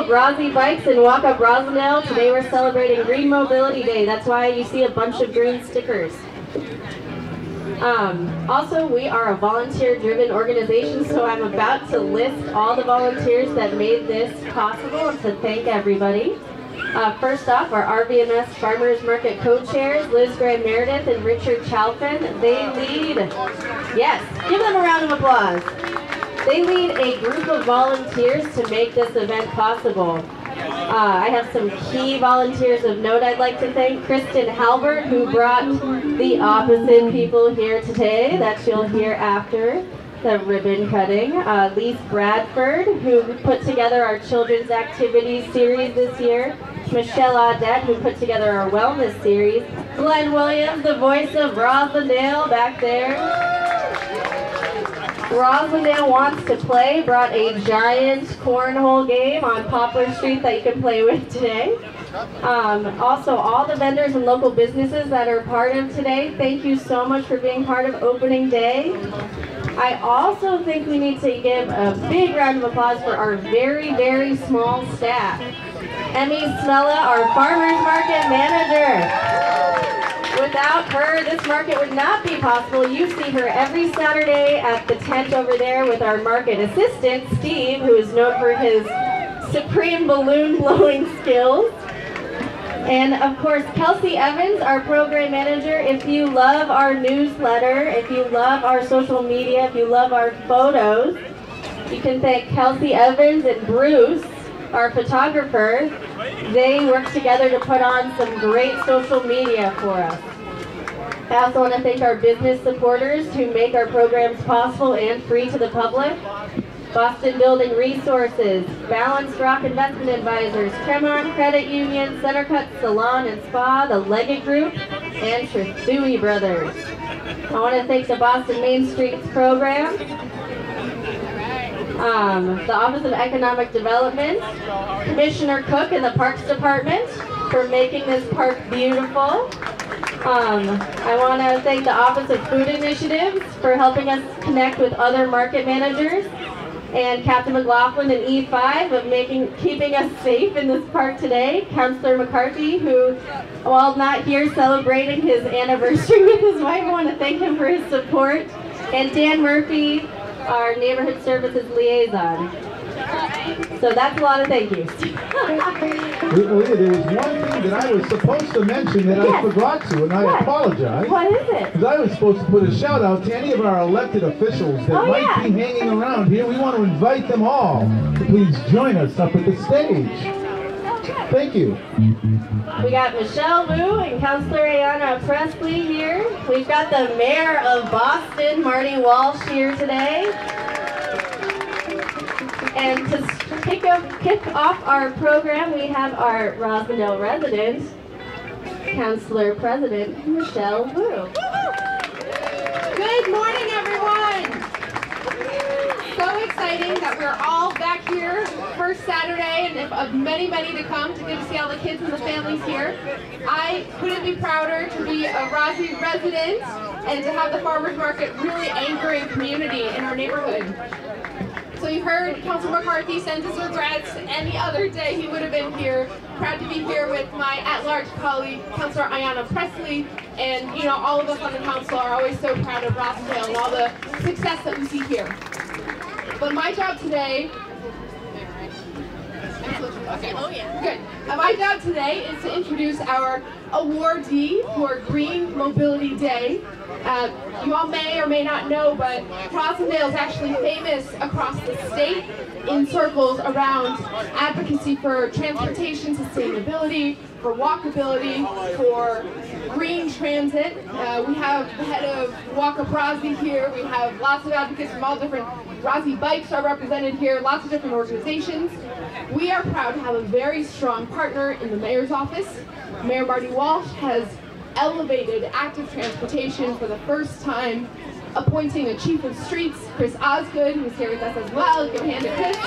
of Rosy Bikes and Walk Up Roslindale. Today we're celebrating Green Mobility Day. That's why you see a bunch of green stickers. Also, we are a volunteer-driven organization, so I'm about to list all the volunteers that made this possible and to thank everybody. First off, our RVMS Farmers Market co-chairs, Liz Graham-Meredith and Richard Chalfin. They lead, yes, give them a round of applause. They lead a group of volunteers to make this event possible. I have some key volunteers of note I'd like to thank. Kristen Halbert, who brought the opposite people here today, that you'll hear after the ribbon cutting. Lise Bradford, who put together our children's activities series this year. Michelle Audette, who put together our wellness series. Glenn Williams, the voice of Roslindale back there. Roslindale Wants to Play brought a giant cornhole game on Poplar Street that you can play with today. Also, all the vendors and local businesses that are part of today, thank you so much for being part of opening day. I also think we need to give a big round of applause for our very, very small staff. Emmy Smella, our Farmers Market Manager. Without her, this market would not be possible. You see her every Saturday at the tent over there with our market assistant, Steve, who is known for his supreme balloon blowing skills. And of course, Kelsey Evans, our program manager. If you love our newsletter, if you love our social media, if you love our photos, you can thank Kelsey Evans and Bruce, our photographer. They work together to put on some great social media for us. I also want to thank our business supporters who make our programs possible and free to the public. Boston Building Resources, Balanced Rock Investment Advisors, Cremont Credit Union, Centercut Salon and Spa, the Leggett Group, and Trithui Brothers. I want to thank the Boston Main Streets program, the Office of Economic Development, Commissioner Cook and the Parks Department for making this park beautiful. I want to thank the Office of Food Initiatives for helping us connect with other market managers, and Captain McLaughlin and E5 of keeping us safe in this park today. Councillor McCarthy, who, while not here celebrating his anniversary with his wife, I want to thank him for his support. And Dan Murphy, our Neighborhood Services Liaison. So that's a lot of thank yous. Alia, there was one thing that I was supposed to mention that I forgot to, and I apologize. What is it? Because I was supposed to put a shout out to any of our elected officials that might be hanging around here. We want to invite them all to please join us up at the stage. Thank you. We got Michelle Wu and Councillor Ayanna Presley here. We've got the Mayor of Boston, Marty Walsh, here today. And to kick off our program, we have our Roslindale resident, Councillor President Michelle Wu. Good morning, everyone. So exciting that we're all back here first Saturday and of many, many to come to get to see all the kids and the families here. I couldn't be prouder to be a Rosy resident and to have the farmers market really anchoring community in our neighborhood. So you heard Councilor McCarthy sends his regrets. Any other day he would have been here. Proud to be here with my at-large colleague, Councilor Ayanna Presley, and all of us on the council are always so proud of Roslindale and all the success that we see here. But my job today, good. My job today is to introduce our awardee for Green Mobility Day. You all may or may not know, but Roslindale is actually famous across the state in circles around advocacy for transportation sustainability, for walkability, for green transit. We have the head of Walk Up Rosy here. We have lots of advocates from all different, Rosy Bikes are represented here, lots of different organizations. We are proud to have a very strong partner in the mayor's office. Mayor Marty Walsh has elevated active transportation for the first time, appointing a chief of streets, Chris Osgood, who's here with us as well. Give a hand to Chris.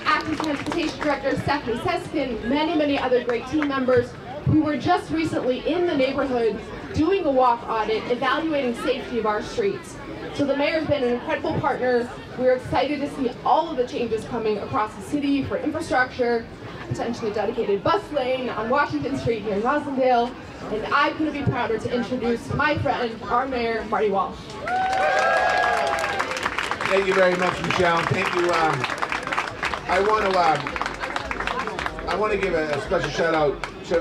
Active transportation director Stephanie Seskin, many, many other great team members who were just recently in the neighborhood doing a walk audit, evaluating safety of our streets. So the mayor's been an incredible partner. We're excited to see all of the changes coming across the city for infrastructure, potentially dedicated bus lane on Washington Street here in Roslindale, and I couldn't be prouder to introduce my friend, our mayor, Marty Walsh. Thank you very much, Michelle. Thank you. I want to give a special shout out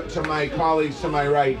to my colleagues to my right.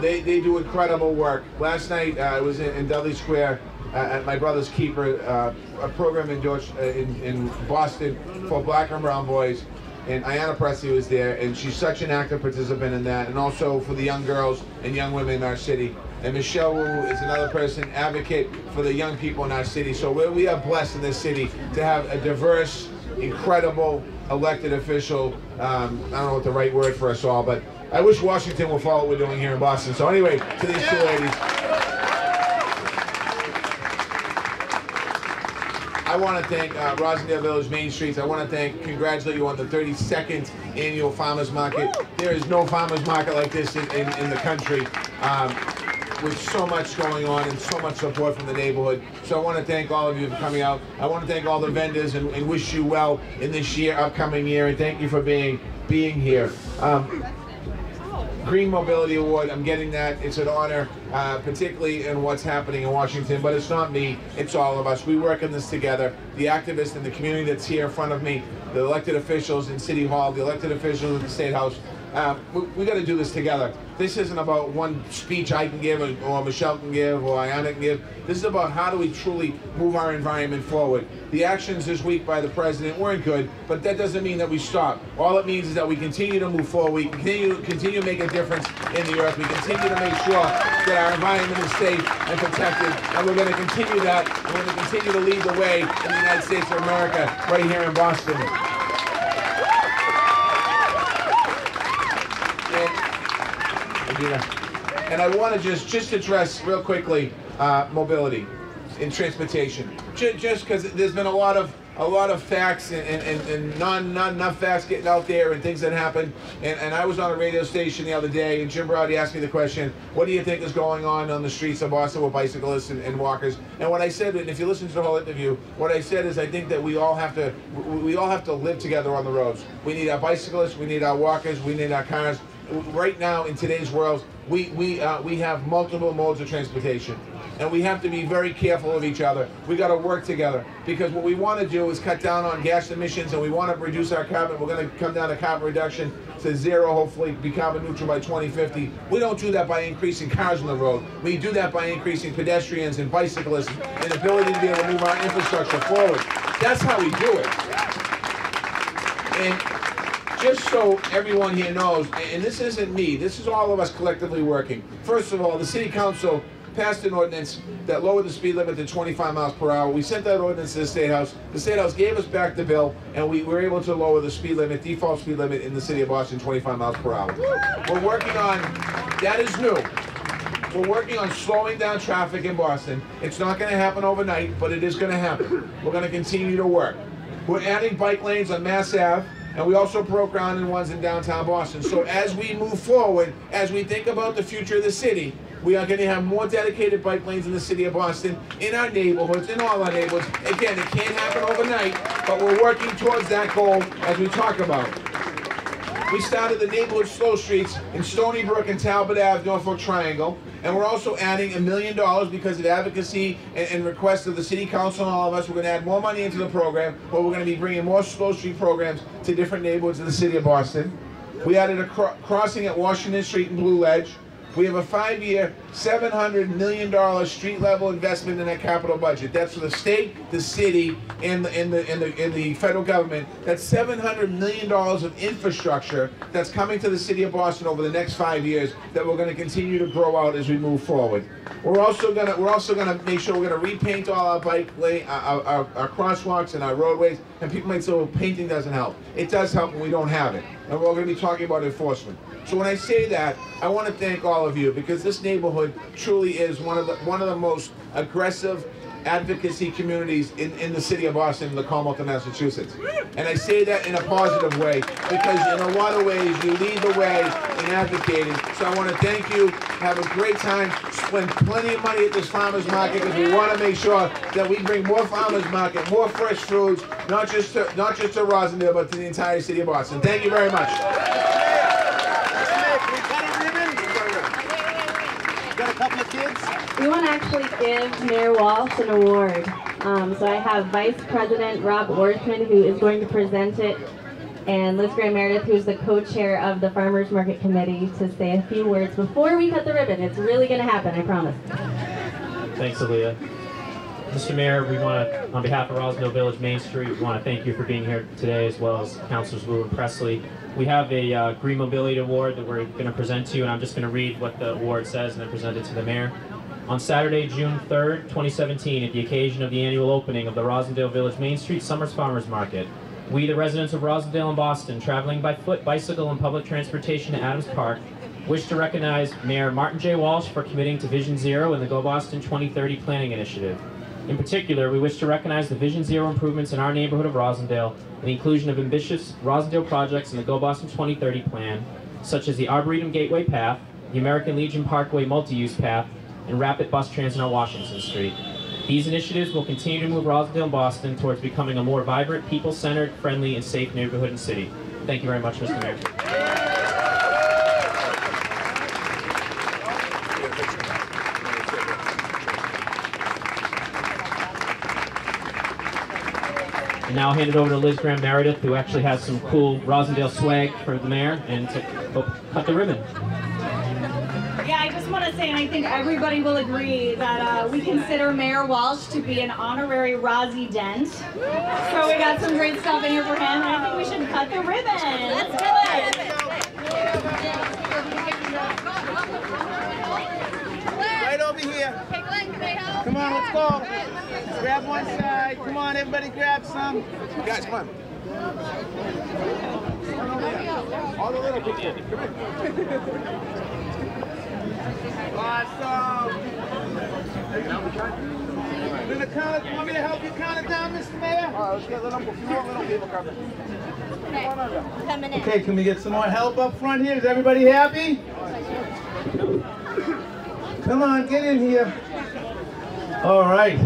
They do incredible work. Last night I was in Dudley Square at my brother's keeper, a program in Boston for Black and Brown boys, and Ayanna Presley was there, and she's such an active participant in that, and also for the young girls and young women in our city. And Michelle Wu is another person, advocate for the young people in our city. So we are blessed in this city to have a diverse, incredible elected official. I don't know what the right word for us all, but I wish Washington would follow what we're doing here in Boston. So anyway, to these two ladies, I want to thank Roslindale Village Main Streets. I want to congratulate you on the 32nd annual farmers market. There is no farmers market like this in the country, with so much going on and so much support from the neighborhood. So I want to thank all of you for coming out. I want to thank all the vendors and wish you well in this upcoming year, and thank you for being here. Green Mobility Award, I'm getting that. It's an honor, particularly in what's happening in Washington, but it's not me, it's all of us. We work in this together. The activists in the community that's here in front of me, the elected officials in City Hall, the elected officials in the State House, we got to do this together. This isn't about one speech I can give or Michelle can give or Ayanna can give. This is about how do we truly move our environment forward. The actions this week by the president weren't good, but that doesn't mean that we stop. All it means is that we continue to move forward. We continue to make a difference in the earth. We continue to make sure that our environment is safe and protected, and we're going to continue that. And we're going to continue to lead the way in the United States of America right here in Boston. And I want to just address real quickly mobility in transportation, just because there's been a lot of facts and not enough facts getting out there and things that happen. And I was on a radio station the other day, and Jim Browdy asked me the question, what do you think is going on the streets of Boston with bicyclists and walkers? And what I said, and if you listen to the whole interview, what I said is I think that we all have to live together on the roads. We need our bicyclists, we need our walkers, we need our cars. Right now in today's world, we have multiple modes of transportation, and we have to be very careful of each other. We got to work together, because what we want to do is cut down on gas emissions, and we want to reduce our carbon. We're going to come down to carbon reduction to zero, hopefully be carbon neutral by 2050. We don't do that by increasing cars on the road. We do that by increasing pedestrians and bicyclists and ability to be able to move our infrastructure forward. That's how we do it. And just so everyone here knows, and this isn't me, this is all of us collectively working. First of all, the City Council passed an ordinance that lowered the speed limit to 25 miles per hour. We sent that ordinance to the State House. The State House gave us back the bill, and we were able to lower the speed limit, default speed limit in the city of Boston, 25 miles per hour. We're working on, that is new. We're working on slowing down traffic in Boston. It's not going to happen overnight, but it is going to happen. We're going to continue to work. We're adding bike lanes on Mass Ave, and we also broke ground in ones in downtown Boston. So as we move forward, as we think about the future of the city, we are going to have more dedicated bike lanes in the city of Boston, in our neighborhoods, in all our neighborhoods. Again, it can't happen overnight, but we're working towards that goal as we talk about it. We started the neighborhood slow streets in Stony Brook and Talbot Ave, Norfolk Triangle, and we're also adding $1 million because of advocacy and request of the City Council and all of us. We're going to add more money into the program, but we're going to be bringing more slow street programs to different neighborhoods in the city of Boston. We added a crossing at Washington Street and Blue Ledge. We have a 5-year, $700 million street-level investment in that capital budget. That's for the state, the city, and the federal government. That's $700 million of infrastructure that's coming to the city of Boston over the next 5 years that we're going to continue to grow out as we move forward. We're also going to make sure we're going to repaint all our bike lane, our crosswalks and our roadways. And people might say, well, painting doesn't help. It does help when we don't have it. And we're going to be talking about enforcement. So when I say that, I want to thank all of you, because this neighborhood truly is one of the most aggressive advocacy communities in the city of Boston, the Commonwealth of Massachusetts. And I say that in a positive way because in a lot of ways you lead the way in advocating. So I want to thank you. Have a great time. Spend plenty of money at this farmers market because we want to make sure that we bring more farmers market, more fresh foods, not just to Roslindale, but to the entire city of Boston. Thank you very much. Got a couple of kids? We want to actually give Mayor Walsh an award. So I have Vice President Rob Orthman, who is going to present it, and Liz Graham-Meredith, who is the co-chair of the Farmers Market Committee, to say a few words before we cut the ribbon. It's really going to happen, I promise. Thanks, Alia. Mr. Mayor, we want to, on behalf of Roslindale Village Main Street, we want to thank you for being here today, as well as Councilors Wu and Presley. We have a Green Mobility Award that we're going to present to you, and I'm just going to read what the award says and then present it to the mayor. On Saturday, June 3rd, 2017, at the occasion of the annual opening of the Roslindale Village Main Street Summers Farmers Market, we, the residents of Roslindale and Boston, traveling by foot, bicycle, and public transportation to Adams Park, wish to recognize Mayor Martin J. Walsh for committing to Vision Zero in the Go Boston 2030 Planning Initiative. In particular, we wish to recognize the Vision Zero improvements in our neighborhood of Roslindale and the inclusion of ambitious Roslindale projects in the Go Boston 2030 plan, such as the Arboretum Gateway Path, the American Legion Parkway Multi-Use Path, and rapid bus transit on Washington Street. These initiatives will continue to move Roslindale and Boston towards becoming a more vibrant, people-centered, friendly, and safe neighborhood and city. Thank you very much, Mr. Mayor. And now I'll hand it over to Liz Graham-Meredith, who actually has some cool Roslindale swag for the mayor, and to cut the ribbon. Yeah, I just want to say, and I think everybody will agree, that we consider Mayor Walsh to be an honorary Rosie-dent. So we got some great stuff in here for him, and I think we should cut the ribbon. Let's do it. Right over here. Come on, let's go. Grab one side. Come on, everybody grab some. Guys, come on. All the little kids, come in. Awesome. Gonna count it. You want me to help you count it down, Mr. Mayor? All right, let's get a few more little people coming. Okay, can we get some more help up front here? Is everybody happy? Come on, get in here. All right.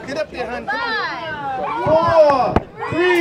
Get up there, hon. 5, 4, 3,